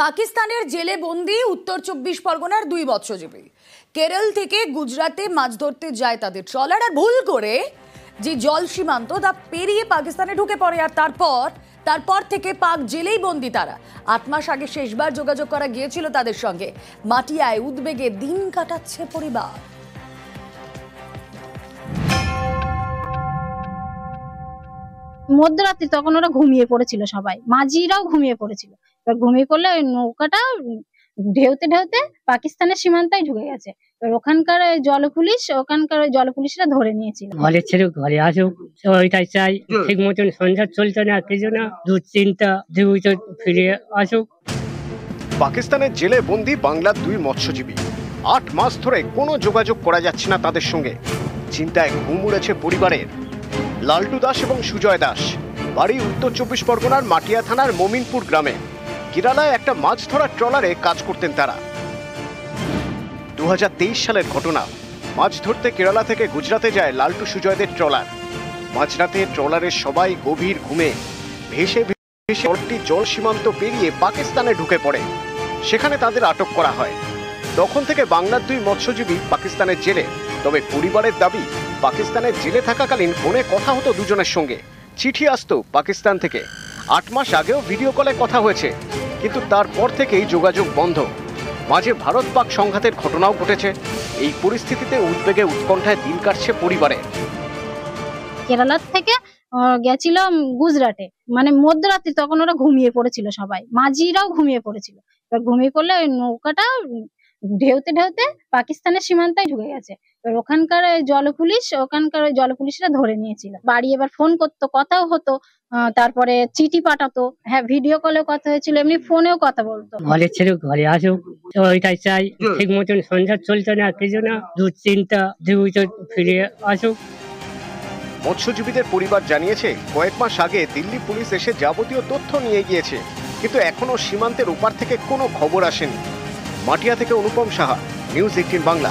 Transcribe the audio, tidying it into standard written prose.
পাকিস্তানের জেলে বন্দি উত্তর 24 পরগনার 2 মৎস্যজীবী। কেরল থেকে গুজরাটে মাছ ধরতে যায় তাদের ট্রলার, আর ভুল করে যে জল সীমান্ত তা পেরিয়ে পাকিস্তানে ঢুকে পড়ে। আর তারপর থেকে পাক জেলেই বন্দি তারা। 8 মাস আগে শেষবার যোগাযোগ করা গিয়েছিল তাদের সঙ্গে। মাটিয়ায় উদ্বেগে দিন কাটাচ্ছে পরিবার। মধ্যরাত্রি তখন ওরা ঘুমিয়ে পড়েছিল, সবাই মাঝিরাও ঘুমিয়ে পড়েছিল। এবার ঘুমিয়ে পড়লে ওই নৌকাটা ঢেউতে ঢেউতে পাকিস্তানের সীমান্তায় ঢুকে গেছে। এবার ওখানকার জলপুলিশরা ধরে নিয়েছিল। ঘরে ছেড়ে ঘরে আসুক, ওইটাই চাই। ঠিক মতন সংসার চলছে না, কিছু না, দুশ্চিন্তা, জীবিত ফিরে আসুক। পাকিস্তানের জেলে বন্দি বাংলার 2 মৎস্যজীবী। 8 মাস ধরে কোনো যোগাযোগ করা যাচ্ছে না তাদের সঙ্গে। চিন্তায় ঘুম উড়েছে পরিবারের। লালটু দাস এবং সুজয় দাস বাড়ি উত্তর 24 পরগনার মাটিয়া থানার মমিনপুর গ্রামে। কেরালায় একটা মাছ ধরার ট্রলারে কাজ করতেন তারা। 2023 সালের ঘটনা। মাছ ধরতে কেরালা থেকে গুজরাটে যায় লালটু সুজয়দের ট্রলার। মাঝরাতে ট্রলারের সবাই গভীর ঘুমে ভেসে ভেসে জল সীমান্ত পেরিয়ে পাকিস্তানে ঢুকে পড়ে। সেখানে তাদের আটক করা হয়। তখন থেকে বাংলার 2 মৎস্যজীবী পাকিস্তানের জেলে। তবে পরিবারের দাবি, পাকিস্তানের জেলে থাকাকালীন ফোনে কথা হতো দুজনের সঙ্গে, চিঠি আসতো পাকিস্তান থেকে। 8 মাস আগেও ভিডিও কলে কথা হয়েছে, কিন্তু তারপর থেকেই যোগাযোগ বন্ধ। মাঝে ভারত পাক সংঘাতের ঘটনাও ঘটেছে। এই পরিস্থিতিতে উদ্বেগে উৎকণ্ঠায় দিন কাটছে পরিবারে। কেরালার থেকে গেছিলাম গুজরাটে, মানে মধ্যরাত্রি তখন ওরা ঘুমিয়ে পড়েছিল, সবাই মাঝিরাও ঘুমিয়ে পড়েছিল। এবার ঘুমিয়ে পড়লে ওই নৌকাটা ঢেউতে ঢেউতে পাকিস্তানের সীমান্তায় ঢুকে গেছে। এবার ওখানকার জলপুলিশরা ধরে নিয়েছিল। বাড়ি এবার ফোন করতো, কথাও হতো, তারপরে চিঠি পাঠাতো। হ্যাঁ, ভিডিও কলেও কথা হয়েছিল, এমনি ফোনেও কথা বলতো। ঘরে ছেড়ে ঘরে আসুক, ওইটাই চাই। ঠিক মতন সংসার চলছে না, কিছু না, দুশ্চিন্তা, জীবিত ফিরে আসুক। মৎস্যজীবীদের পরিবার জানিয়েছে, কয়েক মাস আগে দিল্লি পুলিশ এসে যাবতীয় তথ্য নিয়ে গিয়েছে, কিন্তু এখনো সীমান্তের ওপার থেকে কোনো খবর আসেনি। মাটিয়া থেকে অনুপম সাহা, নিউজ 18 বাংলা।